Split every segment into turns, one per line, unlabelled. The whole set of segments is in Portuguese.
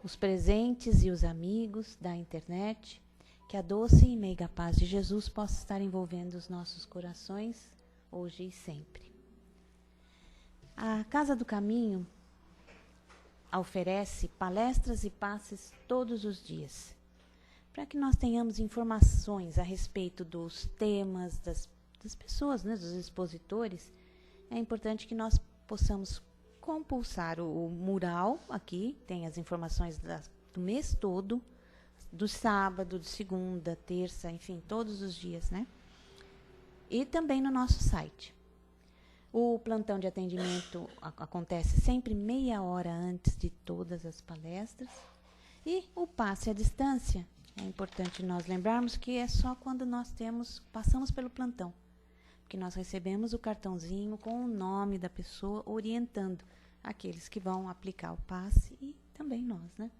os presentes e os amigos da internet, que a doce e meiga paz de Jesus possa estar envolvendo os nossos corações, hoje e sempre. A Casa do Caminho oferece palestras e passes todos os dias, para que nós tenhamos informações a respeito dos temas, das pessoas, né, dos expositores. É importante que nós possamos compulsar o mural aqui, tem as informações do mês todo, do sábado, de segunda, terça, enfim, todos os dias, né? E também no nosso site. O plantão de atendimento acontece sempre meia hora antes de todas as palestras. E o passe à distância, é importante nós lembrarmos que é só quando nós passamos pelo plantão, que nós recebemos o cartãozinho com o nome da pessoa, orientando aqueles que vão aplicar o passe e também nós, né?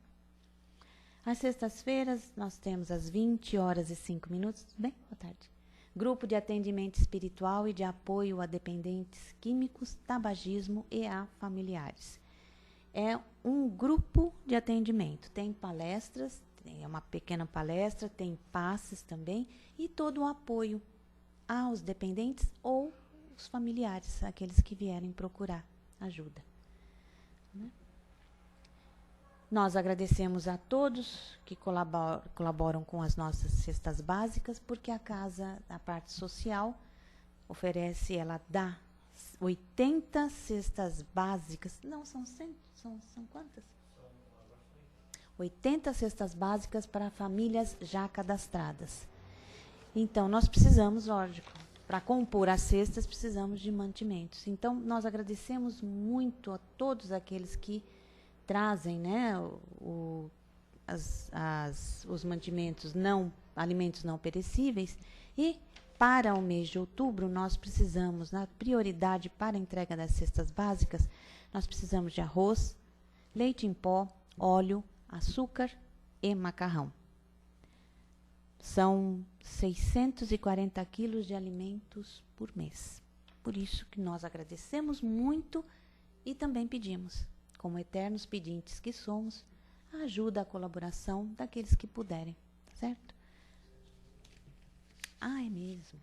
Às sextas-feiras, nós temos às 20h05. Tudo bem? Boa tarde. Grupo de atendimento espiritual e de apoio a dependentes químicos, tabagismo e a familiares. É um grupo de atendimento. Tem palestras, é uma pequena palestra, tem passes também e todo o apoio aos dependentes ou os familiares, aqueles que vierem procurar ajuda. Nós agradecemos a todos que colaboram com as nossas cestas básicas, porque a casa, a parte social, ela dá 80 cestas básicas. Não, são 100, são quantas? 80 cestas básicas para famílias já cadastradas. Então, nós precisamos, lógico, para compor as cestas, precisamos de mantimentos. Então, nós agradecemos muito a todos aqueles que trazem, né, os mantimentos, alimentos não perecíveis. E para o mês de outubro, nós precisamos, na prioridade para a entrega das cestas básicas, nós precisamos de arroz, leite em pó, óleo, açúcar e macarrão. São 640 quilos de alimentos por mês. Por isso que nós agradecemos muito e também pedimos, como eternos pedintes que somos, a ajuda, a colaboração daqueles que puderem, certo? Ah, é mesmo.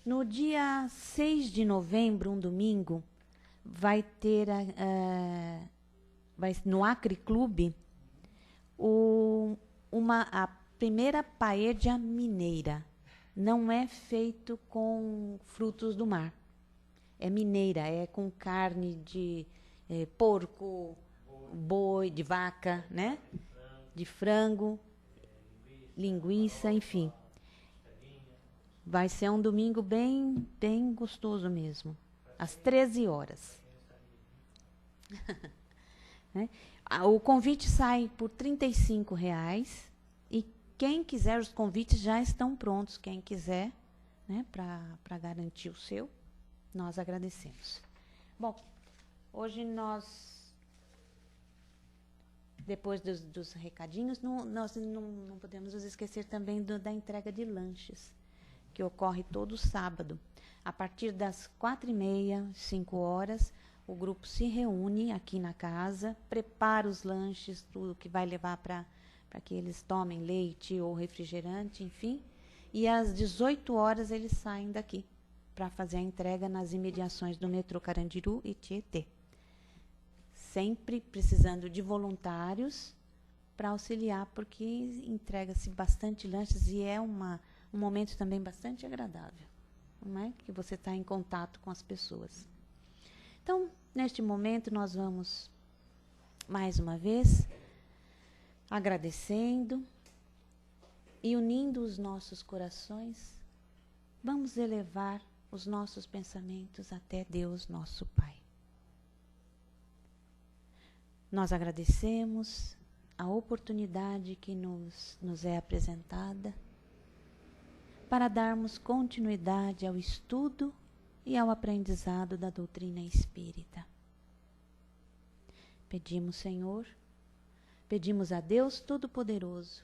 No dia 6 de novembro, um domingo, vai ter no Acre Clube a primeira paella mineira. Não é feito com frutos do mar. É mineira, é com carne de porco, boi, de vaca, né? De frango, linguiça, enfim. Vai ser um domingo bem, bem gostoso mesmo, às 13 horas. Né? O convite sai por R$35 e quem quiser, os convites já estão prontos. Quem quiser, né, para garantir o seu, nós agradecemos. Bom, hoje nós, depois dos recadinhos, nós não podemos nos esquecer também da entrega de lanches, que ocorre todo sábado. A partir das 4h30, 5h, o grupo se reúne aqui na casa, prepara os lanches, tudo que vai levar para que eles tomem leite ou refrigerante, enfim. E às 18h eles saem daqui para fazer a entrega nas imediações do metrô Carandiru e Tietê. Sempre precisando de voluntários para auxiliar, porque entrega-se bastante lanches e é um momento também bastante agradável, não é? Que você está em contato com as pessoas. Então, neste momento, nós vamos, mais uma vez, agradecendo e unindo os nossos corações, vamos elevar os nossos pensamentos até Deus, nosso Pai. Nós agradecemos a oportunidade que nos é apresentada para darmos continuidade ao estudo e ao aprendizado da doutrina espírita. Pedimos, Senhor, pedimos a Deus Todo-Poderoso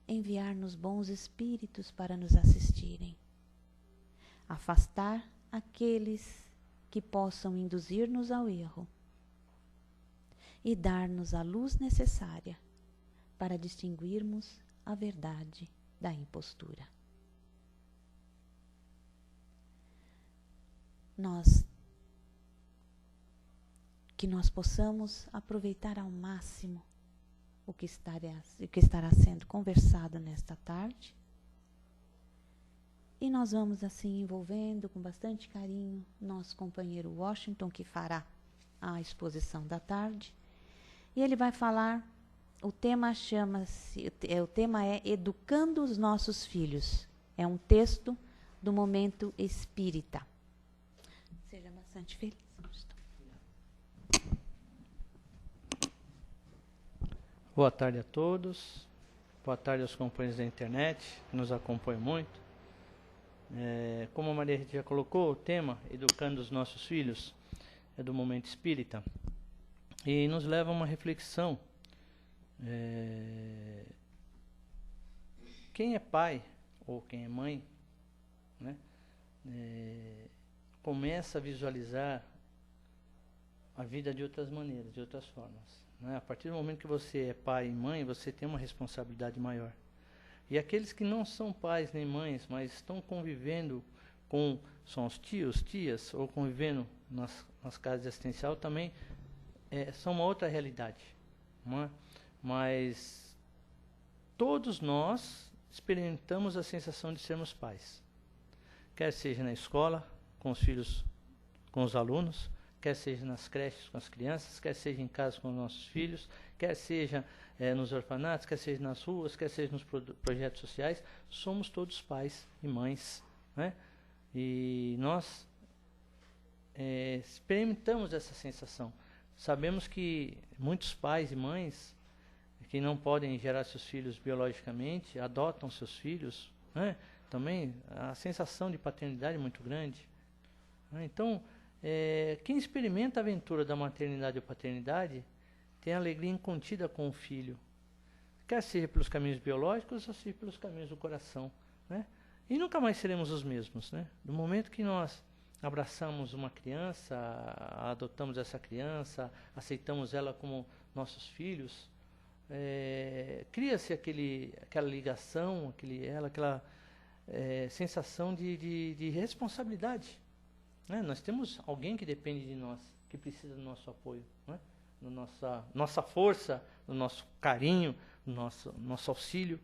enviar-nos bons espíritos para nos assistirem, afastar aqueles que possam induzir-nos ao erro e dar-nos a luz necessária para distinguirmos a verdade da impostura. Que nós possamos aproveitar ao máximo o que estará sendo conversado nesta tarde. E nós vamos assim envolvendo com bastante carinho nosso companheiro Washington, que fará a exposição da tarde. E ele vai falar, o tema é Educando os Nossos Filhos. É um texto do Momento Espírita. Seja bastante feliz.
Boa tarde a todos. Boa tarde aos companheiros da internet que nos acompanham muito. Como a Maria Rita já colocou, o tema Educando os Nossos Filhos é do Momento Espírita e nos leva a uma reflexão. Quem é pai ou quem é mãe, né, começa a visualizar a vida de outras maneiras, de outras formas, né? A partir do momento que você é pai e mãe, você tem uma responsabilidade maior. E aqueles que não são pais nem mães, mas estão convivendo com, são os tios, tias, ou convivendo nas casas de assistencial, também são uma outra realidade, não é? Mas todos nós experimentamos a sensação de sermos pais. Quer seja na escola, com os filhos, com os alunos, quer seja nas creches com as crianças, quer seja em casa com os nossos filhos, quer seja nos orfanatos, quer seja nas ruas, quer seja nos projetos sociais, somos todos pais e mães, né? E nós experimentamos essa sensação. Sabemos que muitos pais e mães que não podem gerar seus filhos biologicamente, adotam seus filhos, né? Também a sensação de paternidade é muito grande, né? Então, quem experimenta a aventura da maternidade ou paternidade tem alegria incontida com o filho, quer seja pelos caminhos biológicos ou seja pelos caminhos do coração, né? E nunca mais seremos os mesmos, né? Do momento que nós abraçamos uma criança, adotamos essa criança, aceitamos ela como nossos filhos, cria-se aquela ligação, aquela sensação de responsabilidade, né? Nós temos alguém que depende de nós, que precisa do nosso apoio, né? Nossa força, do nosso carinho, do nosso auxílio.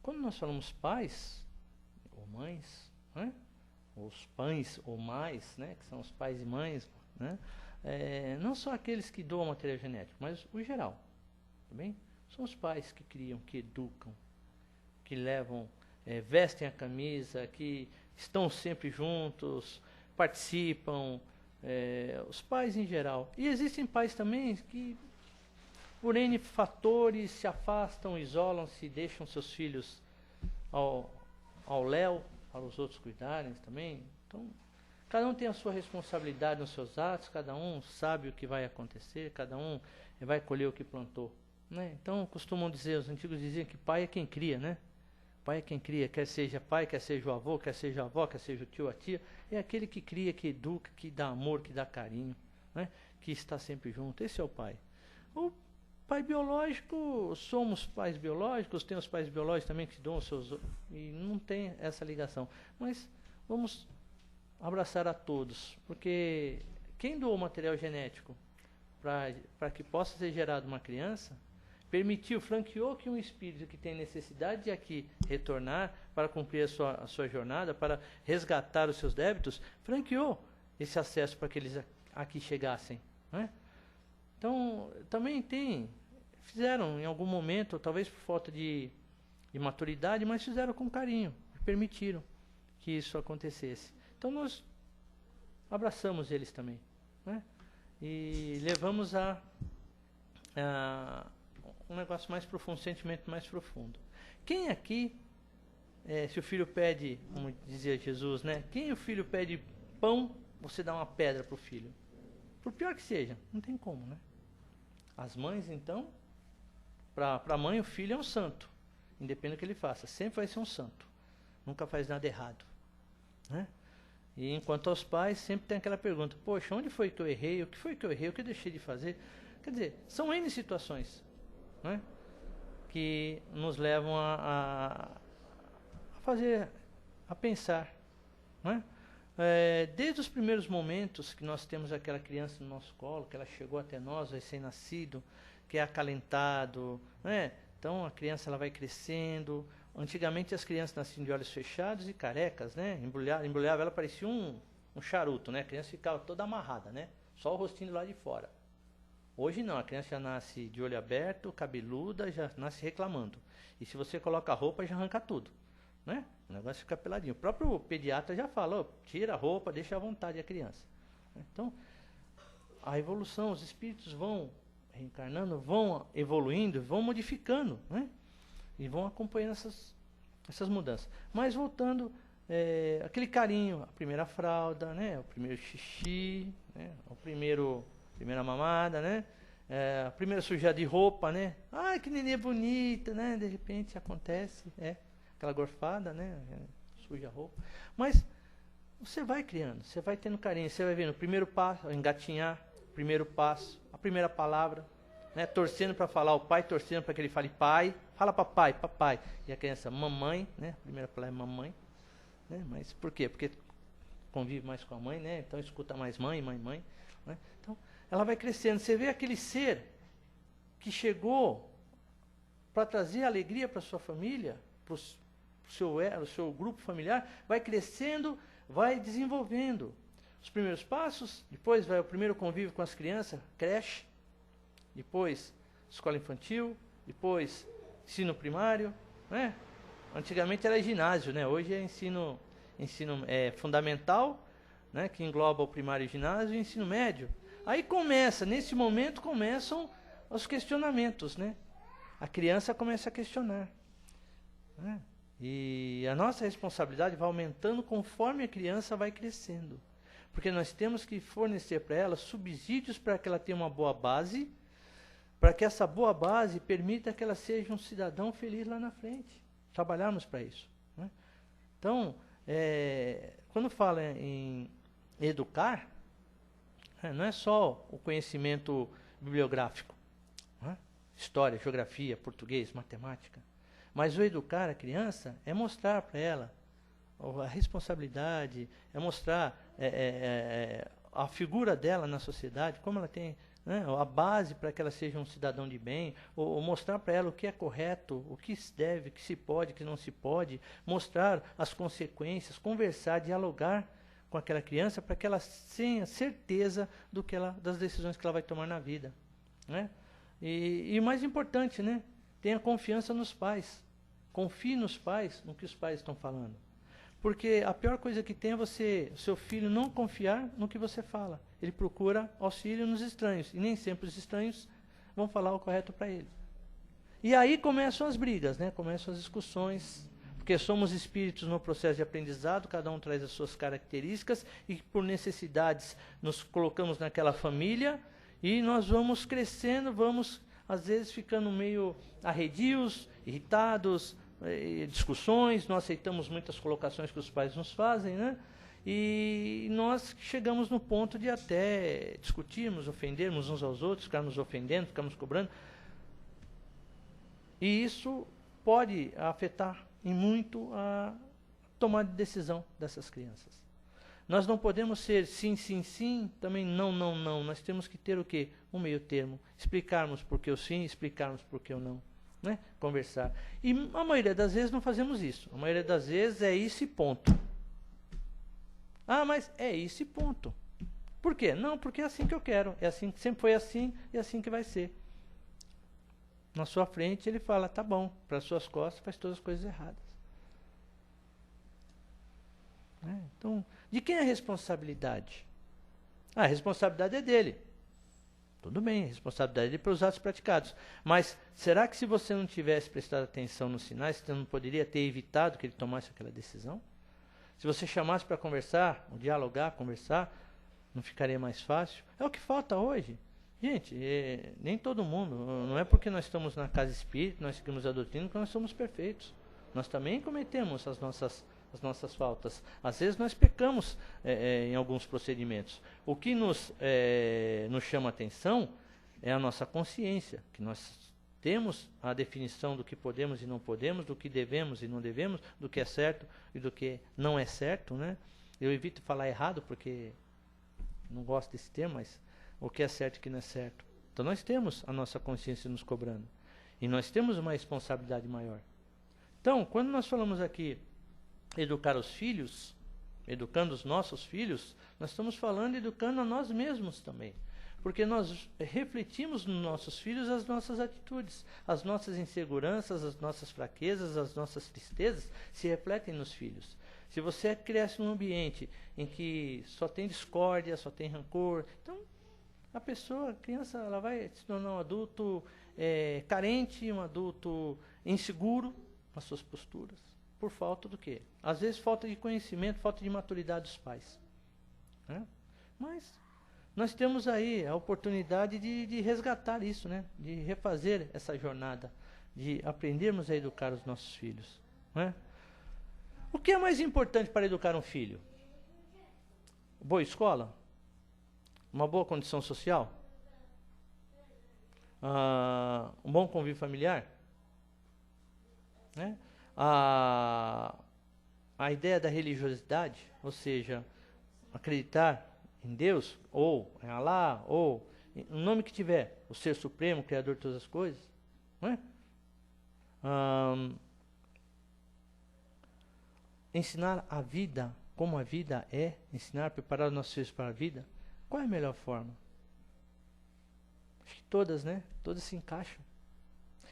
Quando nós falamos pais ou mães, né? Os pães ou mais, né? Que são os pais e mães, né? Não só aqueles que doam material genético, mas o geral, tá bem? São os pais que criam, que educam, que levam, vestem a camisa, que estão sempre juntos, participam, os pais em geral. E existem pais também que, por N fatores, se afastam, isolam-se, deixam seus filhos ao léu, para os outros cuidarem também. Então, cada um tem a sua responsabilidade nos seus atos, cada um sabe o que vai acontecer, cada um vai colher o que plantou, né? Então, costumam dizer, os antigos diziam que pai é quem cria, né? Pai é quem cria, quer seja pai, quer seja o avô, quer seja a avó, quer seja o tio, a tia, é aquele que cria, que educa, que dá amor, que dá carinho, né? Que está sempre junto. Esse é o pai. O pai biológico, somos pais biológicos, tem os pais biológicos também que dão os seus... E não tem essa ligação. Mas vamos abraçar a todos, porque quem doou material genético para que possa ser gerado uma criança, permitiu, franqueou que um espírito que tem necessidade de aqui retornar para cumprir a sua jornada, para resgatar os seus débitos, franqueou esse acesso para que eles aqui chegassem, né? Então, também fizeram em algum momento, talvez por falta de maturidade, mas fizeram com carinho, permitiram que isso acontecesse. Então, nós abraçamos eles também, né? E levamos um negócio mais profundo, um sentimento mais profundo. Quem aqui, se o filho pede, como dizia Jesus, né? Quem o filho pede pão, você dá uma pedra para o filho. Por pior que seja, não tem como, né? As mães, então, para a mãe, o filho é um santo. Independente do que ele faça, sempre vai ser um santo. Nunca faz nada errado, né? E enquanto aos pais, sempre tem aquela pergunta, poxa, onde foi que eu errei? O que foi que eu errei? O que eu deixei de fazer? Quer dizer, são N situações, né, que nos levam a fazer, a pensar, né? Desde os primeiros momentos que nós temos aquela criança no nosso colo, que ela chegou até nós, recém-nascido, que é acalentado, né? Então a criança ela vai crescendo. Antigamente as crianças nasciam de olhos fechados e carecas, né? Embrulhava ela, parecia um charuto, né? A criança ficava toda amarrada, né? Só o rostinho do lado de fora. Hoje não, a criança já nasce de olho aberto, cabeluda, já nasce reclamando. E se você coloca a roupa, já arranca tudo, né? O negócio fica peladinho. O próprio pediatra já fala, oh, tira a roupa, deixa à vontade a criança. Então, a evolução, os espíritos vão reencarnando, vão evoluindo, vão modificando, né? E vão acompanhando essas mudanças. Mas voltando, aquele carinho, a primeira fralda, né? O primeiro xixi, né? Primeira mamada, né? A primeira sujada de roupa, né? Ai, que neném bonita, né? De repente acontece, aquela gorfada, né? Suja a roupa. Mas você vai criando, você vai tendo carinho, você vai vendo o primeiro passo, engatinhar, primeiro passo, a primeira palavra, né? Torcendo para falar o pai, torcendo para que ele fale pai, fala papai, papai. E a criança, mamãe, né? A primeira palavra é mamãe, né? Mas por quê? Porque convive mais com a mãe, né? Então escuta mais mãe, né? Então ela vai crescendo. Você vê aquele ser que chegou para trazer alegria para sua família, para o seu grupo familiar, vai crescendo, vai desenvolvendo os primeiros passos, depois vai o primeiro convívio com as crianças, creche, depois escola infantil, depois ensino primário, né? Antigamente era ginásio, né? Hoje é ensino fundamental, né? Que engloba o primário e o ginásio e o ensino médio. Aí nesse momento começam os questionamentos, né? A criança começa a questionar, né? E a nossa responsabilidade vai aumentando conforme a criança vai crescendo. Porque nós temos que fornecer para ela subsídios para que ela tenha uma boa base, para que essa boa base permita que ela seja um cidadão feliz lá na frente. Trabalharmos para isso, né? Então, quando fala em educar, não é só o conhecimento bibliográfico, né? História, geografia, português, matemática. Mas o educar a criança é mostrar para ela a responsabilidade, é mostrar a figura dela na sociedade, como ela tem, né, a base para que ela seja um cidadão de bem, ou mostrar para ela o que é correto, o que se deve, o que se pode, o que não se pode, mostrar as consequências, conversar, dialogar com aquela criança para que ela tenha certeza das decisões que ela vai tomar na vida, né? E mais importante, né? Tenha confiança nos pais. Confie nos pais, no que os pais estão falando. Porque a pior coisa que tem é seu filho não confiar no que você fala. Ele procura auxílio nos estranhos. E nem sempre os estranhos vão falar o correto para ele. E aí começam as brigas, né? Começam as discussões. Porque somos espíritos no processo de aprendizado, cada um traz as suas características. E por necessidades nos colocamos naquela família. E nós vamos crescendo, vamos às vezes ficando meio arredios, irritados, discussões, não aceitamos muitas colocações que os pais nos fazem, né? E nós chegamos no ponto de até discutirmos, ofendermos uns aos outros, ficarmos ofendendo, ficarmos cobrando. E isso pode afetar em muito a tomada de decisão dessas crianças. Nós não podemos ser sim, sim, sim, também não, não, não. Nós temos que ter o quê? Um meio termo. Explicarmos por que o sim, explicarmos por que o não. Né? Conversar. E a maioria das vezes não fazemos isso. A maioria das vezes é isso e ponto. Ah, mas é isso e ponto. Por quê? Não, porque é assim que eu quero. É assim, sempre foi assim e é assim que vai ser. Na sua frente ele fala, tá bom, para as suas costas faz todas as coisas erradas. Então, de quem é a responsabilidade? A responsabilidade é dele. Tudo bem, a responsabilidade é para os atos praticados. Mas será que se você não tivesse prestado atenção nos sinais, você não poderia ter evitado que ele tomasse aquela decisão? Se você chamasse para conversar, dialogar, conversar, não ficaria mais fácil? É o que falta hoje. Gente, nem todo mundo, não é porque nós estamos na casa espírita, nós seguimos a doutrina, que nós somos perfeitos. Nós também cometemos as as nossas faltas. Às vezes nós pecamos em alguns procedimentos. O que nos chama atenção é a nossa consciência, que nós temos a definição do que podemos e não podemos, do que devemos e não devemos, do que é certo e do que não é certo, né? Eu evito falar errado porque não gosto desse termo, mas o que é certo e o que não é certo. Então nós temos a nossa consciência nos cobrando. E nós temos uma responsabilidade maior. Então, quando nós falamos aqui educar os filhos, educando os nossos filhos, nós estamos falando educando a nós mesmos também. Porque nós refletimos nos nossos filhos as nossas atitudes, as nossas inseguranças, as nossas fraquezas, as nossas tristezas se refletem nos filhos. Se você cresce num ambiente em que só tem discórdia, só tem rancor, então a criança, ela vai se tornar um adulto carente, um adulto inseguro nas suas posturas. Por falta do quê? Às vezes falta de conhecimento, falta de maturidade dos pais. Né? Mas nós temos aí a oportunidade de resgatar isso, né? De refazer essa jornada, de aprendermos a educar os nossos filhos. Né? O que é mais importante para educar um filho? Boa escola? Uma boa condição social? Um bom convívio familiar? Né? A ideia da religiosidade, ou seja, acreditar em Deus, ou em Alá, ou o nome que tiver, o Ser Supremo, o Criador de todas as coisas, não é? Ensinar a vida, como a vida é, ensinar, preparar os nossos filhos para a vida, qual é a melhor forma? Acho que todas, né? Todas se encaixam.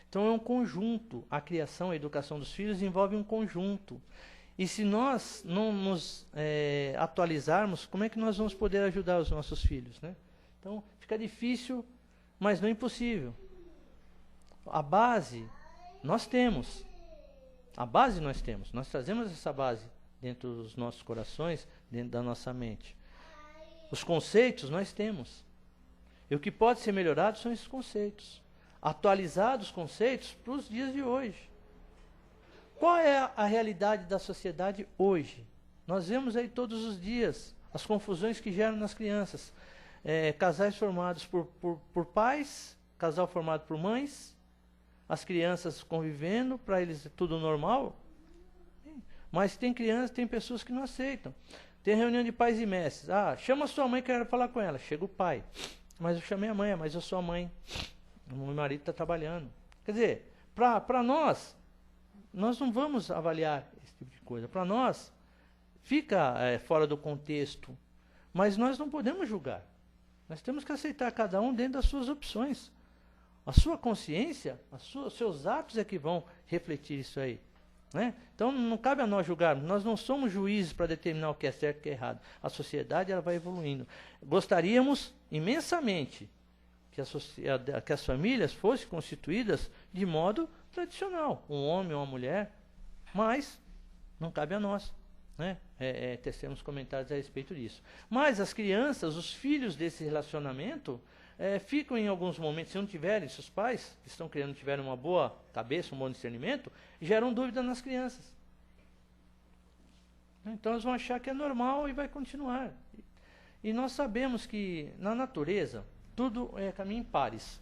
Então é um conjunto, a criação, a educação dos filhos envolve um conjunto. E se nós não nos atualizarmos, como é que nós vamos poder ajudar os nossos filhos, né? Então, fica difícil, mas não é impossível. A base, nós temos. A base nós temos. Nós trazemos essa base dentro dos nossos corações, dentro da nossa mente. Os conceitos nós temos. E o que pode ser melhorado são esses conceitos. Atualizados os conceitos para os dias de hoje. Qual é a realidade da sociedade hoje? Nós vemos aí todos os dias as confusões que geram nas crianças. Casais formados por pais, casal formado por mães, as crianças convivendo, para eles é tudo normal. Mas tem pessoas que não aceitam. Tem reunião de pais e mestres. Chama a sua mãe que eu quero falar com ela. Chega o pai. Mas eu chamei a mãe, mas eu sou a mãe. O meu marido está trabalhando. Quer dizer, para nós não vamos avaliar esse tipo de coisa. Para nós, fica fora do contexto. Mas nós não podemos julgar. Nós temos que aceitar cada um dentro das suas opções. A sua consciência, os seus atos é que vão refletir isso aí. Né? Então não cabe a nós julgarmos. Nós não somos juízes para determinar o que é certo e o que é errado. A sociedade ela vai evoluindo. Gostaríamos imensamente que as famílias fossem constituídas de modo tradicional, um homem ou uma mulher, mas não cabe a nós, né? Tecermos comentários a respeito disso. Mas as crianças, os filhos desse relacionamento, ficam em alguns momentos, se não tiverem, se os pais que estão criando tiverem uma boa cabeça, um bom discernimento, geram dúvida nas crianças. Então eles vão achar que é normal e vai continuar. E nós sabemos que na natureza tudo caminha em pares.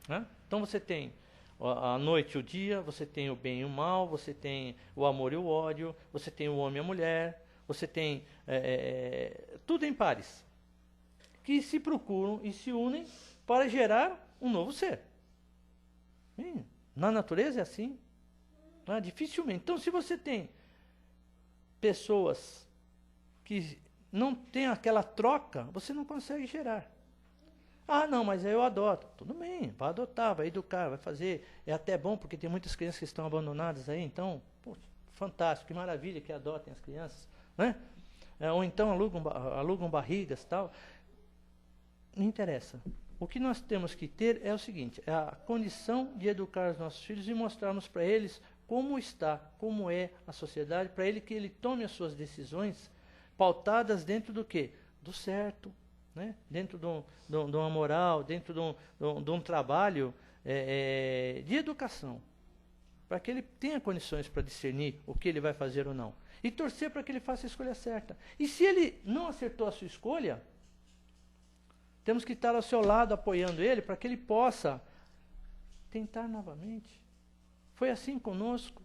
Né? Então você tem a noite e o dia, você tem o bem e o mal, você tem o amor e o ódio, você tem o homem e a mulher, você tem tudo em pares, que se procuram e se unem para gerar um novo ser. Na natureza é assim. Dificilmente. Então, se você tem pessoas que não têm aquela troca, você não consegue gerar. Não, mas eu adoto. Tudo bem, vai adotar, vai educar, vai fazer. É até bom, porque tem muitas crianças que estão abandonadas aí, então, fantástico, que maravilha que adotem as crianças, né? Ou então alugam barrigas e tal. Não interessa. O que nós temos que ter é o seguinte, é a condição de educar os nossos filhos e mostrarmos para eles como está, como é a sociedade, para que ele tome as suas decisões pautadas dentro do quê? Do certo. Né? Dentro de uma moral, dentro de um trabalho de educação. para que ele tenha condições para discernir o que ele vai fazer ou não. E torcer para que ele faça a escolha certa. E se ele não acertou a sua escolha, temos que estar ao seu lado apoiando ele para que ele possa tentar novamente. Foi assim conosco.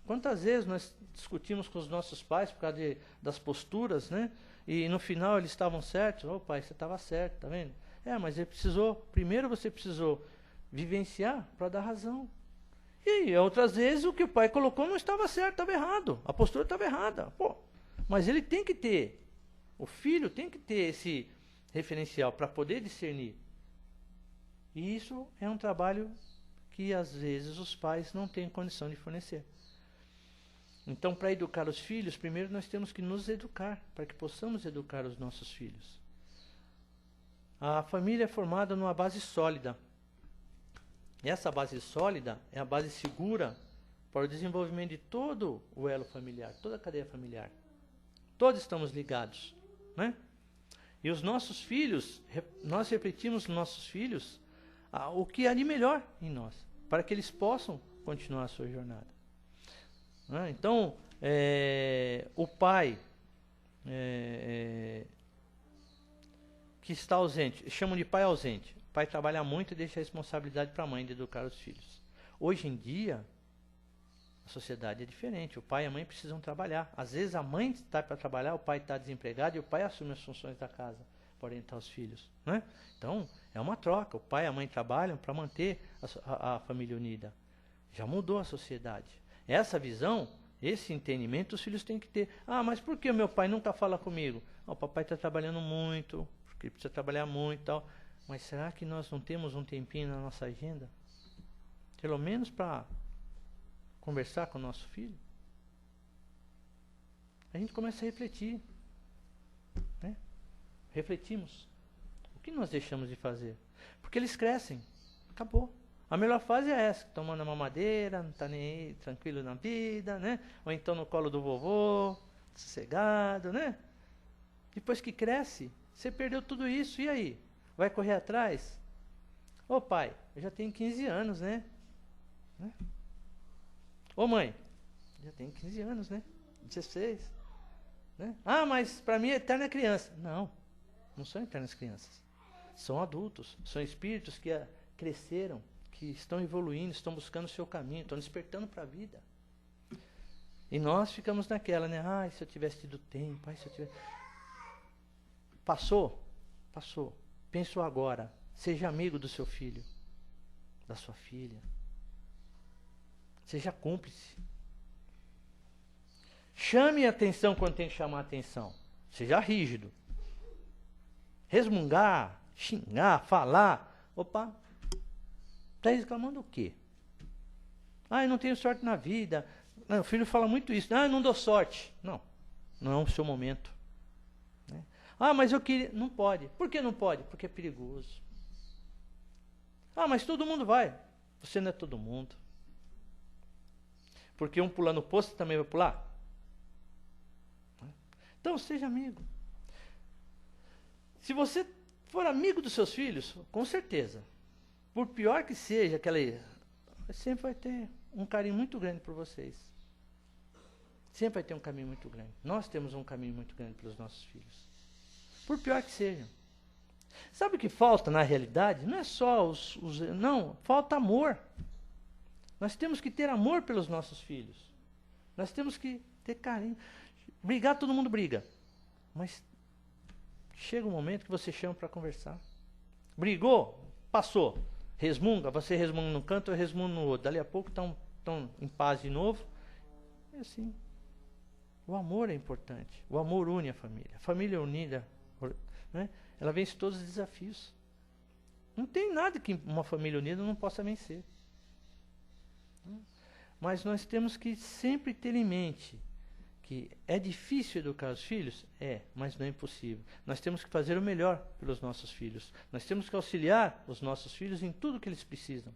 Quantas vezes nós discutimos com os nossos pais por causa das posturas, né? E no final eles estavam certos. Ô pai, você estava certo, tá vendo? Mas ele precisou, primeiro você precisou vivenciar para dar razão. E outras vezes o que o pai colocou não estava certo, estava errado. A postura estava errada. Mas ele tem que ter, o filho tem que ter esse referencial para poder discernir. E isso é um trabalho que às vezes os pais não têm condição de fornecer. Então, para educar os filhos, primeiro nós temos que nos educar, para que possamos educar os nossos filhos. A família é formada numa base sólida. E essa base sólida é a base segura para o desenvolvimento de todo o elo familiar, toda a cadeia familiar. Todos estamos ligados, né? E os nossos filhos, nós refletimos nos nossos filhos o que há de melhor em nós, para que eles possam continuar a sua jornada. Então, o pai que está ausente, chamam de pai ausente. O pai trabalha muito e deixa a responsabilidade para a mãe de educar os filhos. Hoje em dia, a sociedade é diferente. O pai e a mãe precisam trabalhar. Às vezes a mãe está para trabalhar, o pai está desempregado e o pai assume as funções da casa para orientar os filhos, né? Então, é uma troca. O pai e a mãe trabalham para manter a família unida. Já mudou a sociedade. Essa visão, esse entendimento, os filhos têm que ter. Mas por que o meu pai nunca fala comigo? O papai está trabalhando muito, porque ele precisa trabalhar muito e tal. Mas será que nós não temos um tempinho na nossa agenda? Pelo menos para conversar com o nosso filho? A gente começa a refletir, né? Refletimos. O que nós deixamos de fazer? Porque eles crescem. Acabou. A melhor fase é essa, tomando a mamadeira, não está nem aí, tranquilo na vida, né? Ou então no colo do vovô, sossegado, né? Depois que cresce, você perdeu tudo isso, e aí? Vai correr atrás? Ô pai, eu já tenho 15 anos, né? Ô mãe, já tenho 15 anos, né? 16. Né? Mas para mim é eterna criança. Não, não são eternas crianças. São adultos, são espíritos que cresceram, que estão evoluindo, estão buscando o seu caminho, estão despertando para a vida. E nós ficamos naquela, né? Se eu tivesse tido tempo, se eu tivesse... Passou. Pensou agora. Seja amigo do seu filho, da sua filha. Seja cúmplice. Chame a atenção quando tem que chamar a atenção. Seja rígido. Resmungar, xingar, falar. Opa, está reclamando o quê? Eu não tenho sorte na vida. O filho fala muito isso. Eu não dou sorte. Não é o seu momento. Mas eu queria... Não pode. Por que não pode? Porque é perigoso. Mas todo mundo vai. Você não é todo mundo. Porque um pulando o poço, você também vai pular? Então, seja amigo. Se você for amigo dos seus filhos, com certeza, por pior que seja, sempre vai ter um carinho muito grande por vocês. Sempre vai ter um caminho muito grande. Nós temos um caminho muito grande pelos nossos filhos. Por pior que seja. Sabe o que falta na realidade? Não é só não, falta amor. Nós temos que ter amor pelos nossos filhos. Nós temos que ter carinho. Brigar, todo mundo briga. Mas chega um momento que você chama para conversar. Brigou, passou. Resmunga, você resmunga num canto, eu resmungo no outro. Dali a pouco estão em paz de novo. É assim. O amor é importante. O amor une a família. A família unida, né? Ela vence todos os desafios. Não tem nada que uma família unida não possa vencer. Mas nós temos que sempre ter em mente que é difícil educar os filhos? Mas não é impossível. Nós temos que fazer o melhor pelos nossos filhos. Nós temos que auxiliar os nossos filhos em tudo que eles precisam.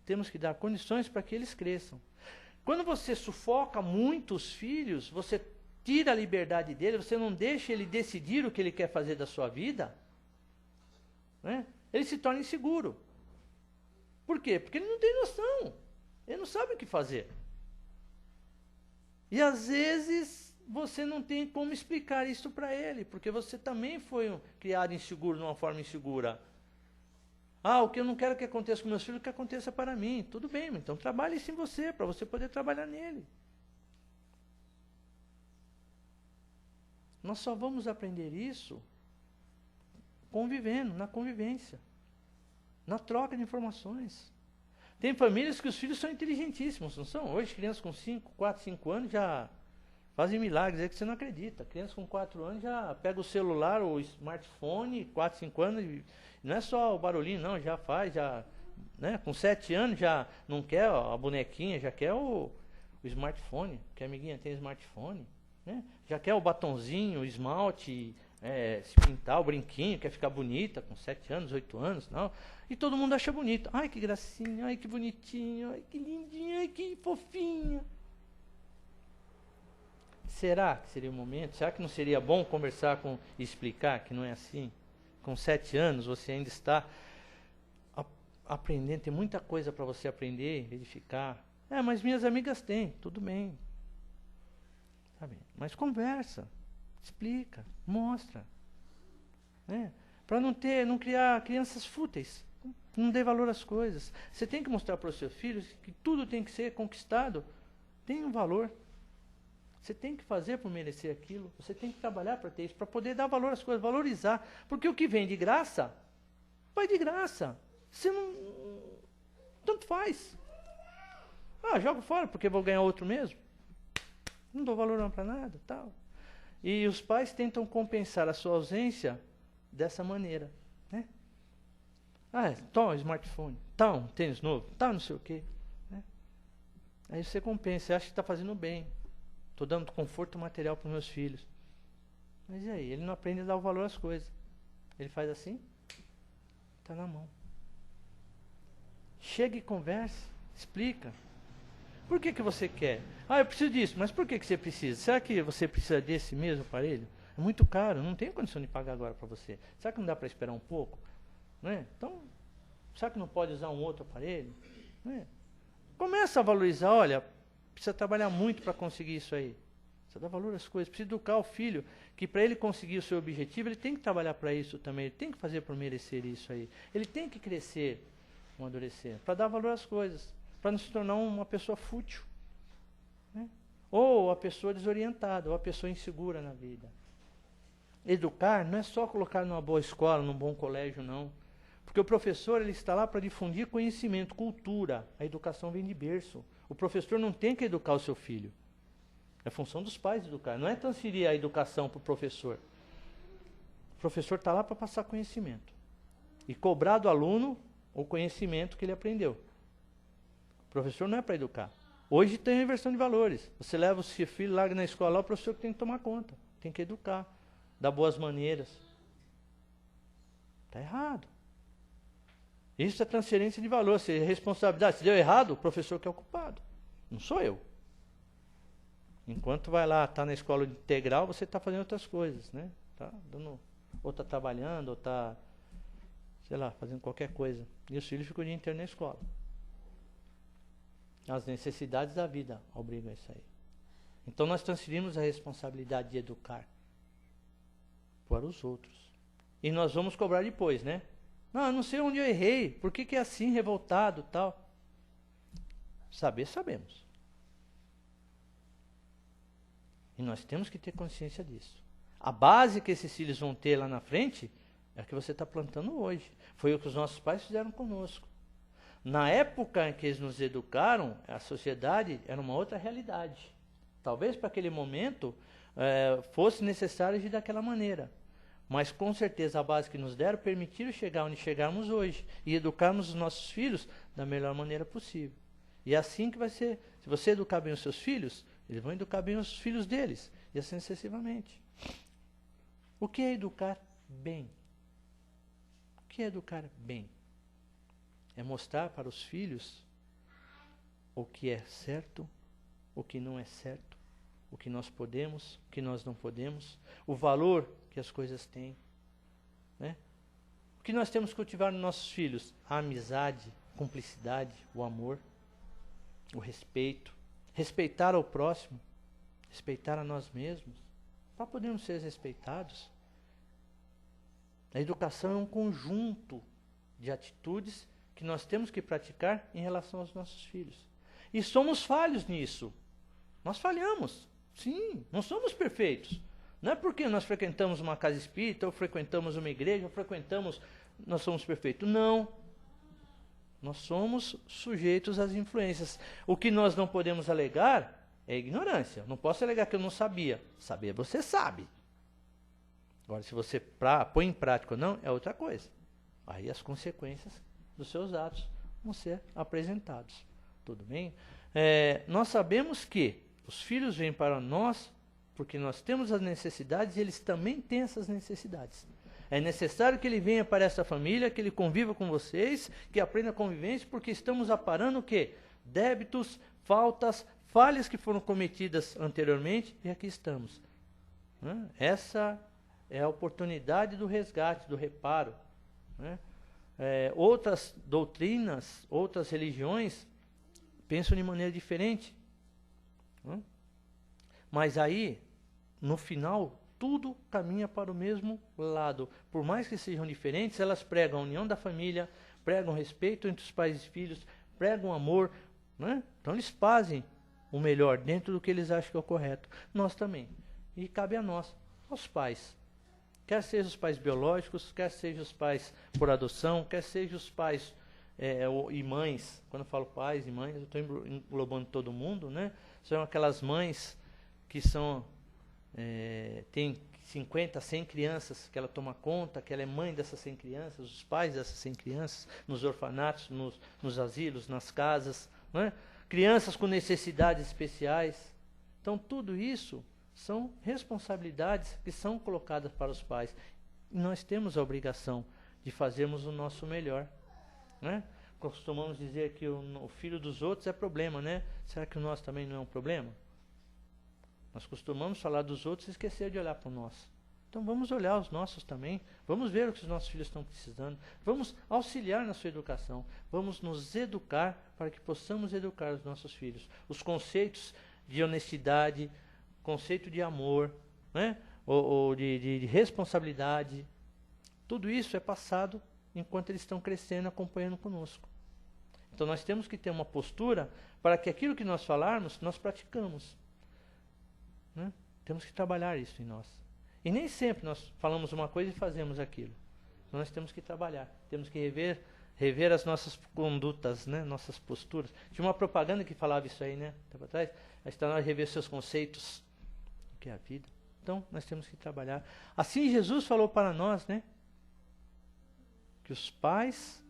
Temos que dar condições para que eles cresçam. Quando você sufoca muito os filhos, você tira a liberdade dele, você não deixa ele decidir o que ele quer fazer da sua vida, né? Ele se torna inseguro. Por quê? Porque ele não tem noção. Ele não sabe o que fazer. E às vezes você não tem como explicar isso para ele, porque você também foi criado inseguro, de uma forma insegura. O que eu não quero que aconteça com meus filhos, que aconteça para mim. Tudo bem, então trabalhe isso em você, para você poder trabalhar nele. Nós só vamos aprender isso convivendo, na convivência, na troca de informações. Tem famílias que os filhos são inteligentíssimos, não são? Hoje, crianças com 4, 5 anos já fazem milagres, é que você não acredita. Crianças com 4 anos já pega o celular, o smartphone, 4, 5 anos, não é só o barulhinho, não, já faz, né? Com 7 anos já não quer a bonequinha, já quer o smartphone, que a amiguinha tem smartphone, né? Já quer o batonzinho, o esmalte, se pintar, o brinquinho, quer ficar bonita, com 7 anos, 8 anos, não. E todo mundo acha bonito. Ai, que gracinha, ai, que bonitinho, ai, que lindinha, ai, que fofinha. Será que seria o momento? Será que não seria bom conversar e explicar que não é assim? Com 7 anos você ainda está aprendendo, tem muita coisa para você aprender, verificar. Mas minhas amigas têm, tudo bem. Sabe? Mas conversa, explica, mostra. Né? Para não criar crianças fúteis. Não dê valor às coisas. Você tem que mostrar para os seus filhos que tudo tem que ser conquistado. Tem um valor. Você tem que fazer por merecer aquilo. Você tem que trabalhar para ter isso, para poder dar valor às coisas, valorizar. Porque o que vem de graça, vai de graça. Você não... Tanto faz. Jogo fora porque vou ganhar outro mesmo. Não dou valor para nada, tal. E os pais tentam compensar a sua ausência dessa maneira, né? Toma um smartphone, tá um tênis novo, tá não sei o quê. Né? Aí você compensa, você acha que está fazendo bem. Estou dando conforto material para os meus filhos. Mas e aí? Ele não aprende a dar o valor às coisas. Ele faz assim, está na mão. Chega e conversa, explica. Por que você quer? Eu preciso disso, mas por que você precisa? Será que você precisa desse mesmo aparelho? É muito caro, não tenho condição de pagar agora para você. Será que não dá para esperar um pouco? Né? Então, será que não pode usar um outro aparelho? Né? Começa a valorizar, olha, precisa trabalhar muito para conseguir isso aí. Precisa dar valor às coisas, precisa educar o filho, que para ele conseguir o seu objetivo, ele tem que trabalhar para isso também, ele tem que fazer por merecer isso aí. Ele tem que crescer, amadurecer, para dar valor às coisas, para não se tornar uma pessoa fútil. Né? Ou a pessoa desorientada, ou a pessoa insegura na vida. Educar não é só colocar numa boa escola, num bom colégio, não. Porque o professor ele está lá para difundir conhecimento, cultura. A educação vem de berço. O professor não tem que educar o seu filho. É função dos pais educar. Não é transferir a educação para o professor. O professor está lá para passar conhecimento. E cobrar do aluno o conhecimento que ele aprendeu. O professor não é para educar. Hoje tem a inversão de valores. Você leva o seu filho, larga na escola, o professor que tem que tomar conta. Tem que educar. Dar boas maneiras. Está errado. Isso é transferência de valor. Se é responsabilidade, se deu errado, o professor que é o culpado. Não sou eu. Enquanto vai lá, está na escola integral, você está fazendo outras coisas, né? Ou está trabalhando, ou está, sei lá, fazendo qualquer coisa. E os filhos ficam o dia inteiro na escola. As necessidades da vida obrigam a isso aí. Então nós transferimos a responsabilidade de educar para os outros. E nós vamos cobrar depois, né? Não, eu não sei onde eu errei. Por que é assim, revoltado, tal? Saber, sabemos. E nós temos que ter consciência disso. A base que esses filhos vão ter lá na frente é a que você está plantando hoje. Foi o que os nossos pais fizeram conosco. Na época em que eles nos educaram, a sociedade era uma outra realidade. Talvez para aquele momento fosse necessário agir daquela maneira. Mas com certeza a base que nos deram permitiram chegar onde chegamos hoje e educarmos os nossos filhos da melhor maneira possível. E é assim que vai ser. Se você educar bem os seus filhos, eles vão educar bem os filhos deles. E assim sucessivamente. O que é educar bem? O que é educar bem? É mostrar para os filhos o que é certo, o que não é certo, o que nós podemos, o que nós não podemos, o valor que as coisas têm. Né? O que nós temos que cultivar nos nossos filhos? A amizade, cumplicidade, o amor, o respeito, respeitar ao próximo, respeitar a nós mesmos, para podermos ser respeitados. A educação é um conjunto de atitudes que nós temos que praticar em relação aos nossos filhos. E somos falhos nisso. Nós falhamos. Sim, não somos perfeitos. Não é porque nós frequentamos uma casa espírita, ou frequentamos uma igreja, nós somos perfeitos. Não. Nós somos sujeitos às influências. O que nós não podemos alegar é ignorância. Não posso alegar que eu não sabia. Saber você sabe. Agora, se você põe em prática ou não, é outra coisa. Aí as consequências dos seus atos vão ser apresentados. Tudo bem? Nós sabemos que os filhos vêm para nós porque nós temos as necessidades e eles também têm essas necessidades. É necessário que ele venha para essa família, que ele conviva com vocês, que aprenda a convivência, porque estamos aparando o quê? Débitos, faltas, falhas que foram cometidas anteriormente e aqui estamos. Essa é a oportunidade do resgate, do reparo. Outras doutrinas, outras religiões pensam de maneira diferente. Mas aí, no final, tudo caminha para o mesmo lado. Por mais que sejam diferentes, elas pregam a união da família, pregam respeito entre os pais e filhos, pregam amor. Então eles fazem o melhor dentro do que eles acham que é o correto. Nós também. E cabe a nós, aos pais. Quer sejam os pais biológicos, quer sejam os pais por adoção, quer sejam os pais e mães. Quando eu falo pais e mães, eu estou englobando todo mundo, né? São aquelas mães que tem 50, 100 crianças que ela toma conta, que ela é mãe dessas 100 crianças, os pais dessas 100 crianças, nos orfanatos, nos asilos, nas casas, crianças com necessidades especiais. Então, tudo isso são responsabilidades que são colocadas para os pais. E nós temos a obrigação de fazermos o nosso melhor. Costumamos dizer que o filho dos outros é problema, né? Será que o nosso também não é um problema? Nós costumamos falar dos outros e esquecer de olhar para o nosso. Então vamos olhar os nossos também. Vamos ver o que os nossos filhos estão precisando. Vamos auxiliar na sua educação. Vamos nos educar para que possamos educar os nossos filhos. Os conceitos de honestidade, conceito de amor, ou de responsabilidade. Tudo isso é passado enquanto eles estão crescendo, acompanhando conosco. Então nós temos que ter uma postura para que aquilo que nós falarmos, nós praticamos. Temos que trabalhar isso em nós. E nem sempre nós falamos uma coisa e fazemos aquilo. Então nós temos que trabalhar, temos que rever as nossas condutas, nossas posturas. Tinha uma propaganda que falava isso aí, tempo atrás. Está na hora de rever seus conceitos, o que é a vida. Então nós temos que trabalhar. Assim Jesus falou para nós, que os pais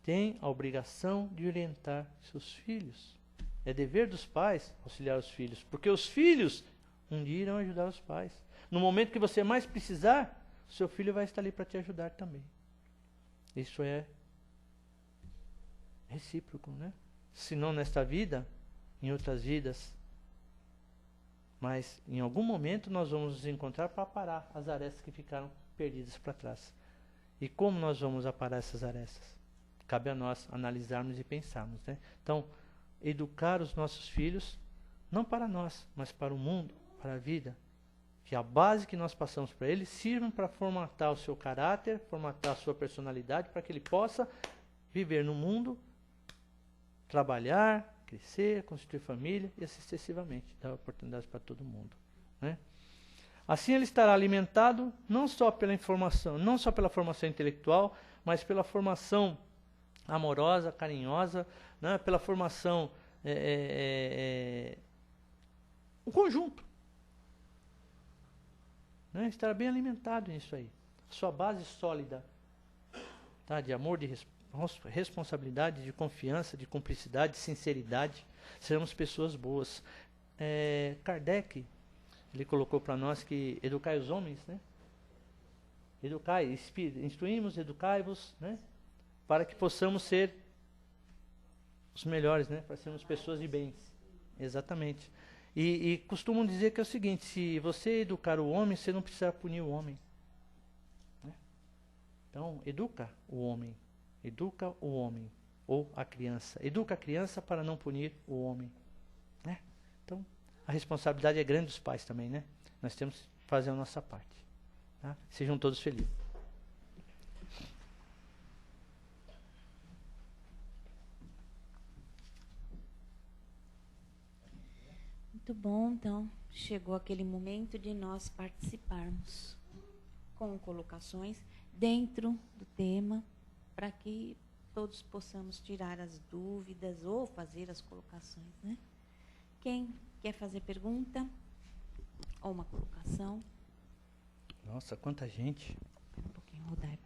têm a obrigação de orientar seus filhos. É dever dos pais auxiliar os filhos, porque os filhos um dia irão ajudar os pais. No momento que você mais precisar, seu filho vai estar ali para te ajudar também. Isso é recíproco, Se não nesta vida, em outras vidas. Mas em algum momento nós vamos nos encontrar para aparar as arestas que ficaram perdidas para trás. E como nós vamos aparar essas arestas? Cabe a nós analisarmos e pensarmos. Então, educar os nossos filhos, não para nós, mas para o mundo, para a vida. Que a base que nós passamos para eles sirva para formatar o seu caráter, formatar a sua personalidade, para que ele possa viver no mundo, trabalhar, crescer, constituir família e assim sucessivamente. Dar oportunidades para todo mundo. Assim ele estará alimentado não só pela informação, não só pela formação intelectual, mas pela formação amorosa, carinhosa, pela formação o conjunto. Estará bem alimentado nisso aí. Sua base sólida, de amor, de responsabilidade, de confiança, de cumplicidade, de sinceridade. Seremos pessoas boas. Kardec, ele colocou para nós que educai os homens, Educai, instruímos, educai-vos, para que possamos ser os melhores, para sermos pessoas de bens. Exatamente. E costumam dizer que é o seguinte: se você educar o homem, você não precisa punir o homem. Então, educa o homem. Educa o homem. ou a criança. Educa a criança para não punir o homem. Né? Então, a responsabilidade é grande dos pais também, né? Nós temos que fazer a nossa parte. Tá? Sejam todos felizes.
Muito bom, então chegou aquele momento de nós participarmos com colocações dentro do tema, para que todos possamos tirar as dúvidas ou fazer as colocações, né? Quem quer fazer pergunta ou uma colocação?
Nossa, quanta gente.
Um pouquinho, Rodai.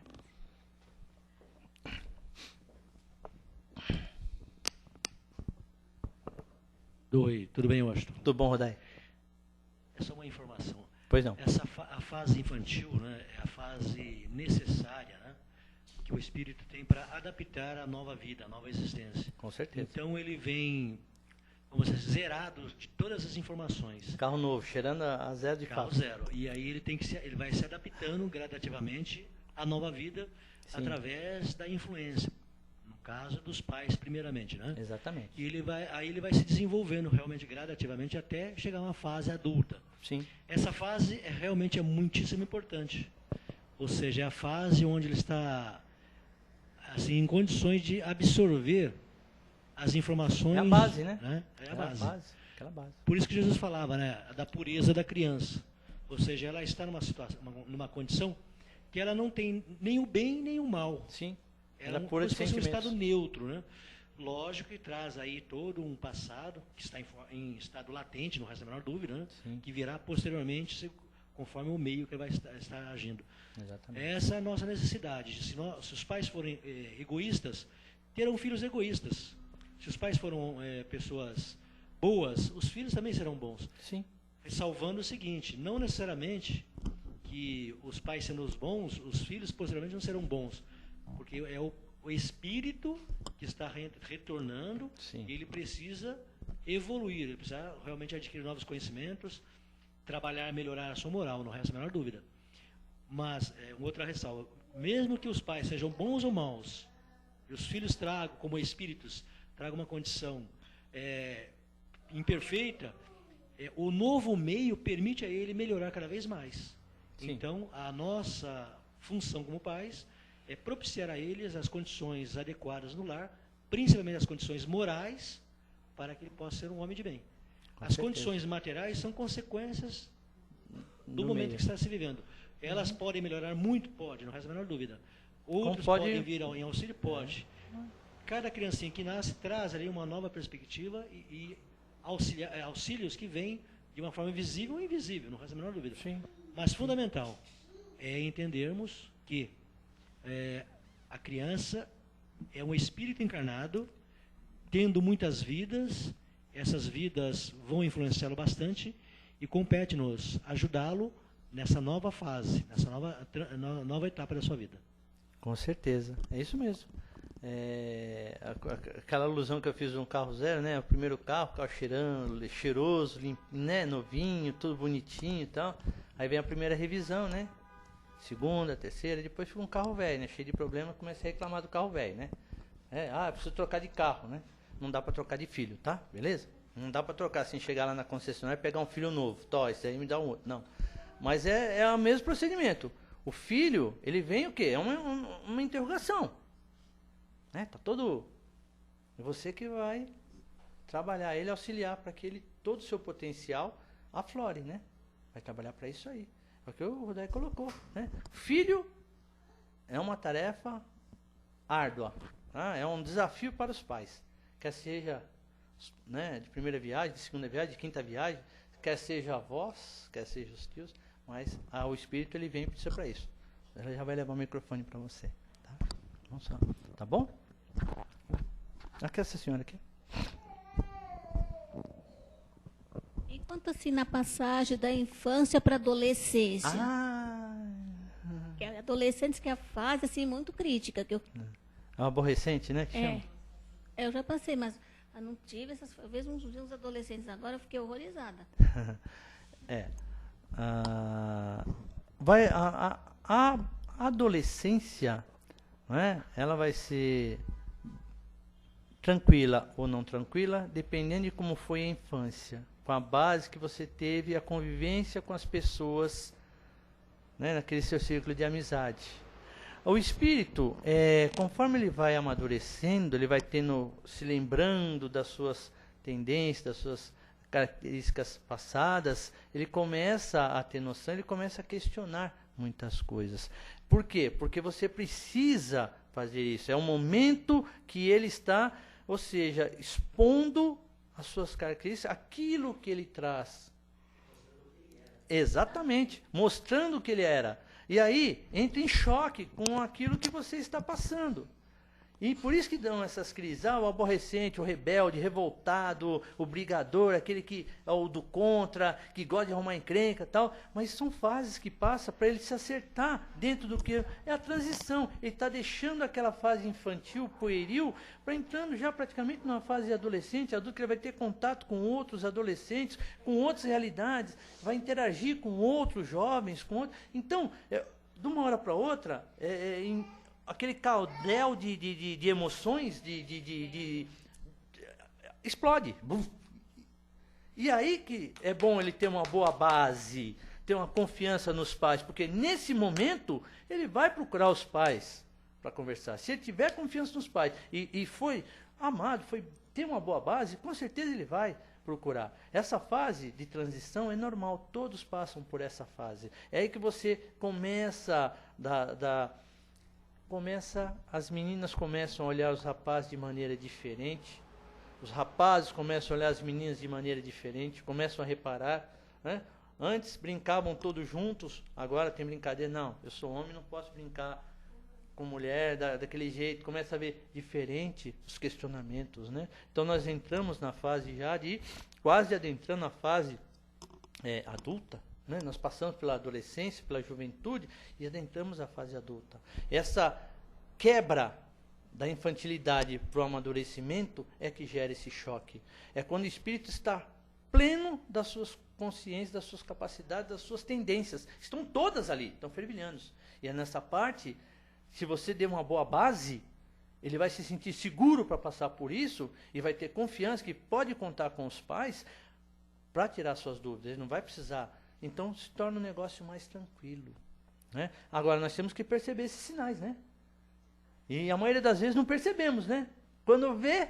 Oi, tudo bem, Washington?
Tudo bom, Rodai?
É só uma informação.
Pois não.
A fase infantil, né, é a fase necessária, né, que o espírito tem para adaptar a nova vida, a nova existência.
Com certeza.
Então ele vem, vamos dizer, zerado de todas as informações.
Carro novo, cheirando a zero de
Carro
fato.
zero. E aí ele vai se adaptando gradativamente à nova vida. Sim. Através da influência. No caso dos pais, primeiramente, né?
Exatamente.
E ele vai se desenvolvendo realmente gradativamente até chegar a uma fase adulta.
Sim.
Essa fase realmente é muitíssimo importante. Ou seja, é a fase onde ele está assim, em condições de absorver as informações.
É a base, né?
É a base.
Aquela base.
Por isso que Jesus falava, né, da pureza da criança. Ou seja, ela está numa situação, numa condição que ela não tem nem o bem nem o mal.
Sim.
Ela é
pura de
um
sentimentos.
estado neutro, né? Lógico que traz aí todo um passado que está em estado latente, não resta a menor dúvida, né? Que virá posteriormente conforme o meio que vai estar agindo.
Exatamente.
Essa é a nossa necessidade. Se os pais forem egoístas, terão filhos egoístas. Se os pais foram pessoas boas, os filhos também serão bons.
Sim.
Salvando o seguinte, não necessariamente que os pais sendo os bons, os filhos posteriormente não serão bons. Porque é o espírito que está retornando.
Sim.
E ele precisa evoluir, ele precisa realmente adquirir novos conhecimentos, trabalhar, melhorar a sua moral, não resta a menor dúvida. Mas, uma outra ressalva, mesmo que os pais sejam bons ou maus, e os filhos tragam, como espíritos, tragam uma condição imperfeita, o novo meio permite a ele melhorar cada vez mais. Sim. Então, a nossa função como pais é propiciar a eles as condições adequadas no lar, principalmente as condições morais, para que ele possa ser um homem de bem. As condições materiais são consequências do momento que está se vivendo. Elas podem melhorar muito? Pode, não resta a menor dúvida. Outros podem vir em auxílio? Pode. Cada criancinha que nasce traz ali uma nova perspectiva e auxílios que vêm de uma forma visível ou invisível, não resta a menor dúvida.
Sim.
Mas fundamental é entendermos que a criança é um espírito encarnado, tendo muitas vidas, essas vidas vão influenciá-lo bastante e compete-nos ajudá-lo nessa nova fase, nessa nova etapa da sua vida.
Com certeza, é isso mesmo. Aquela alusão que eu fiz no carro zero, né? O primeiro carro cheirando, cheiroso, limpo, né? Novinho, tudo bonitinho e tal. Aí vem a primeira revisão, né? Segunda, terceira, depois fica um carro velho, né? Cheio de problema, comecei a reclamar do carro velho, né? Preciso trocar de carro, né? Não dá para trocar de filho, tá? Beleza? Não dá para trocar assim, chegar lá na concessionária e pegar um filho novo. Esse aí me dá um outro. Não. Mas é o mesmo procedimento. O filho, ele vem o quê? É uma interrogação. Né? Tá todo... É você que vai trabalhar ele, auxiliar para que ele, todo o seu potencial aflore, né? Vai trabalhar para isso aí. É o que o Rodai colocou, né? Filho é uma tarefa árdua, tá? É um desafio para os pais. Quer seja, né, de primeira viagem, de segunda viagem, de quinta viagem, quer seja avós, quer seja os tios, mas o espírito ele vem para isso. Ela já vai levar o microfone para você, tá? Vamos lá. Tá bom? Aqui essa senhora aqui.
Enquanto assim na passagem da infância para a adolescência. Que é adolescentes que é a fase assim muito crítica que eu.
É uma aborrecente, né? Que chama?
Eu já passei, mas eu não tive essas. Eu vejo uns adolescentes agora, eu fiquei horrorizada.
A adolescência, né? Ela vai ser tranquila ou não tranquila, dependendo de como foi a infância, com a base que você teve, a convivência com as pessoas, né, naquele seu círculo de amizade. O espírito, conforme ele vai amadurecendo, ele vai se lembrando das suas tendências, das suas características passadas, ele começa a ter noção, ele começa a questionar muitas coisas. Por quê? Porque você precisa fazer isso. É um momento que ele está, ou seja, expondo as suas características, aquilo que ele traz. Exatamente, mostrando o que ele era. E aí, entra em choque com aquilo que você está passando. E por isso que dão essas crises. O aborrecente, o rebelde, revoltado, o brigador, aquele que é o do contra, que gosta de arrumar encrenca e tal. Mas são fases que passam para ele se acertar dentro do que é a transição. Ele está deixando aquela fase infantil, pueril, para entrando já praticamente numa fase adolescente, adulto, que ele vai ter contato com outros adolescentes, com outras realidades, vai interagir com outros jovens, Então, de uma hora para outra, aquele caudel de emoções explode. E aí que é bom ele ter uma boa base, ter uma confiança nos pais, porque nesse momento ele vai procurar os pais para conversar. Se ele tiver confiança nos pais e foi amado, ter uma boa base, com certeza ele vai procurar. Essa fase de transição é normal, todos passam por essa fase. É aí que você começa as meninas começam a olhar os rapazes de maneira diferente, os rapazes começam a olhar as meninas de maneira diferente, começam a reparar, né? Antes brincavam todos juntos, agora tem brincadeira, não, eu sou homem, não posso brincar com mulher daquele jeito, começa a ver diferente os questionamentos, né? Então nós entramos na fase já quase adentrando a fase adulta, né? Nós passamos pela adolescência, pela juventude e adentramos a fase adulta. Essa quebra da infantilidade para o amadurecimento é que gera esse choque. É quando o espírito está pleno das suas consciências, das suas capacidades, das suas tendências. Estão todas ali, estão fervilhando. E é nessa parte, se você der uma boa base, ele vai se sentir seguro para passar por isso e vai ter confiança que pode contar com os pais para tirar suas dúvidas. Ele não vai precisar. Então se torna um negócio mais tranquilo, né? Agora nós temos que perceber esses sinais, né? E a maioria das vezes não percebemos, né? Quando vê,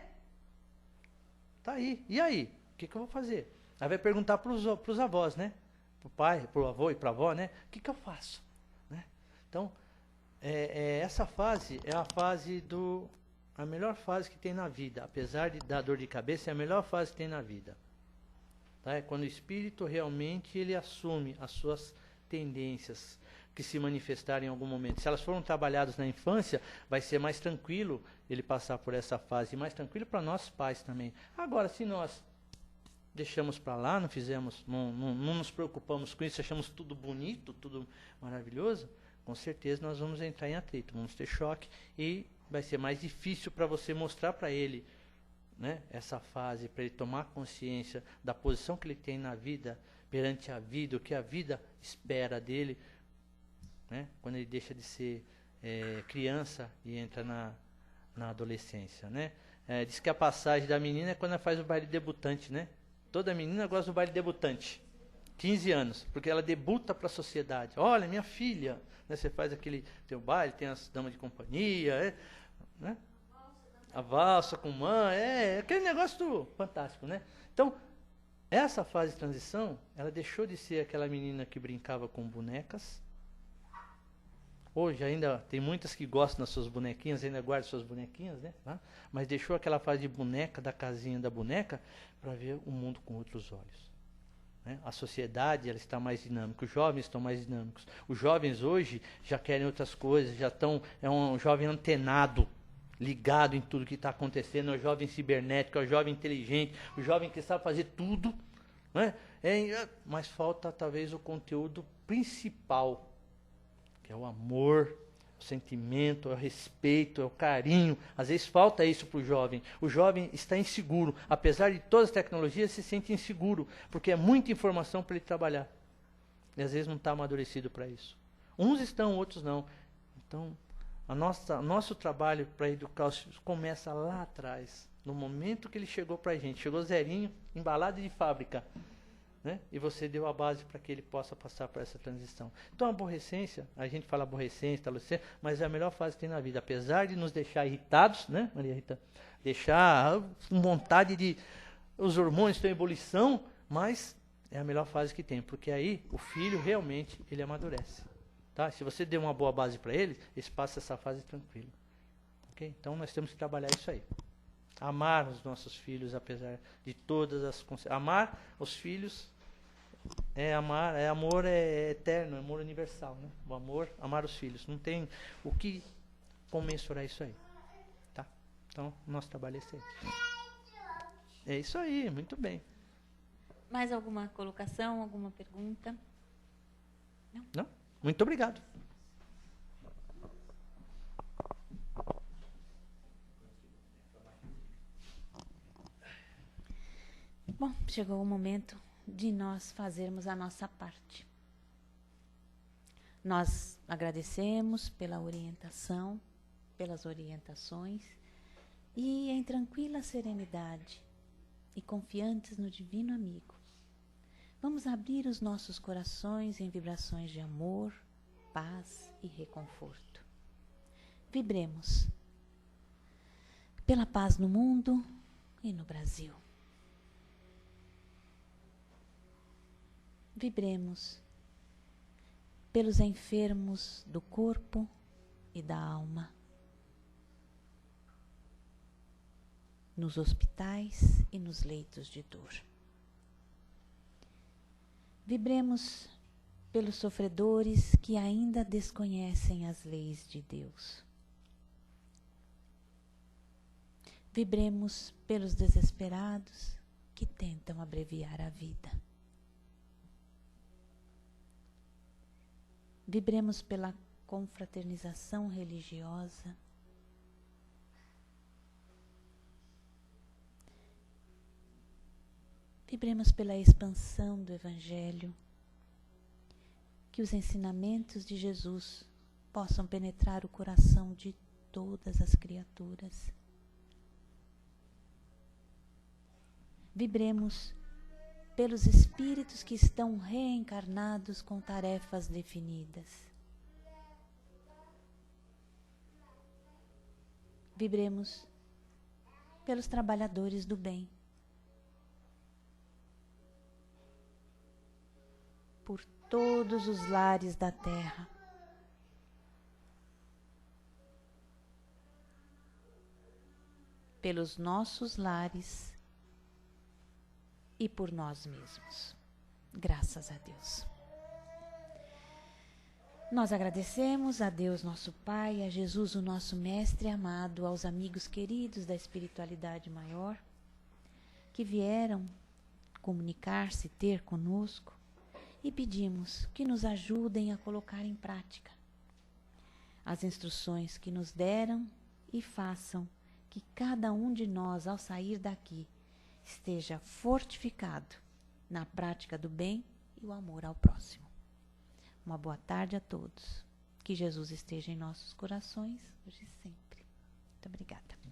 tá aí. E aí? O que eu vou fazer? Aí vai perguntar para os avós, né? Para o pai, para o avô e para a avó, né? O que eu faço? Né? Então, essa fase é a melhor fase que tem na vida. Apesar de dar dor de cabeça, é a melhor fase que tem na vida. Tá? É quando o espírito realmente ele assume as suas tendências que se manifestarem em algum momento. Se elas foram trabalhadas na infância, vai ser mais tranquilo ele passar por essa fase. E mais tranquilo para nossos pais também. Agora, se nós deixamos para lá, não nos preocupamos com isso, achamos tudo bonito, tudo maravilhoso, com certeza nós vamos entrar em atrito, vamos ter choque e vai ser mais difícil para você mostrar para ele, né, essa fase, para ele tomar consciência da posição que ele tem na vida, perante a vida, o que a vida espera dele, né, quando ele deixa de ser criança e entra na adolescência, né? Diz que a passagem da menina é quando ela faz o baile debutante, né? Toda menina gosta do baile debutante, 15 anos, porque ela debuta para a sociedade. Olha, minha filha, né, você faz tem o baile, tem as damas de companhia, né? A valsa com mãe, aquele negócio fantástico, né? Então, essa fase de transição, ela deixou de ser aquela menina que brincava com bonecas. Hoje ainda tem muitas que gostam das suas bonequinhas, ainda guardam suas bonequinhas, né? Mas deixou aquela fase de boneca, da casinha da boneca, para ver o mundo com outros olhos. Né? A sociedade ela está mais dinâmica, os jovens estão mais dinâmicos. Os jovens hoje já querem outras coisas, é um jovem antenado, ligado em tudo que está acontecendo, é um jovem cibernético, é um jovem inteligente, o jovem que sabe fazer tudo, né? Mas falta talvez o conteúdo principal, que é o amor, o sentimento, é o respeito, é o carinho. Às vezes falta isso para o jovem. O jovem está inseguro. Apesar de todas as tecnologias, se sente inseguro, porque é muita informação para ele trabalhar. E às vezes não está amadurecido para isso. Uns estão, outros não. Então, nosso trabalho para educar os filhos começa lá atrás. No momento que ele chegou pra gente, chegou zerinho, embalado de fábrica, né? E você deu a base para que ele possa passar por essa transição. Então a aborrecência, a gente fala aborrecência, adolescência, mas é a melhor fase que tem na vida. Apesar de nos deixar irritados, né, Maria Rita? Deixar com vontade de... Os hormônios estão em ebulição, mas é a melhor fase que tem. Porque aí o filho realmente ele amadurece. Tá? Se você der uma boa base para ele, eles passam essa fase tranquilo. Okay? Então nós temos que trabalhar isso aí. Amar os nossos filhos, apesar de todas as... Amar os filhos amor é eterno, é amor universal. Né? O amor, amar os filhos. Não tem o que comensurar isso aí. Tá? Então, nosso trabalho é esse aí. É isso aí, muito bem.
Mais alguma colocação, alguma pergunta? Não?
Não? Muito obrigado.
Bom, chegou o momento de nós fazermos a nossa parte. Nós agradecemos pela orientação, pelas orientações, e em tranquila serenidade e confiantes no Divino Amigo, vamos abrir os nossos corações em vibrações de amor, paz e reconforto. Vibremos pela paz no mundo e no Brasil. Vibremos pelos enfermos do corpo e da alma, nos hospitais e nos leitos de dor. Vibremos pelos sofredores que ainda desconhecem as leis de Deus. Vibremos pelos desesperados que tentam abreviar a vida. Vibremos pela confraternização religiosa. Vibremos pela expansão do Evangelho. Que os ensinamentos de Jesus possam penetrar o coração de todas as criaturas. Vibremos pelos espíritos que estão reencarnados com tarefas definidas. Vibremos pelos trabalhadores do bem. Por todos os lares da terra. Pelos nossos lares e por nós mesmos. Graças a Deus. Nós agradecemos a Deus nosso Pai, a Jesus o nosso Mestre amado, aos amigos queridos da espiritualidade maior, que vieram comunicar-se, ter conosco, e pedimos que nos ajudem a colocar em prática as instruções que nos deram e façam que cada um de nós, ao sair daqui, esteja fortificado na prática do bem e o amor ao próximo. Uma boa tarde a todos. Que Jesus esteja em nossos corações, hoje e sempre. Muito obrigada.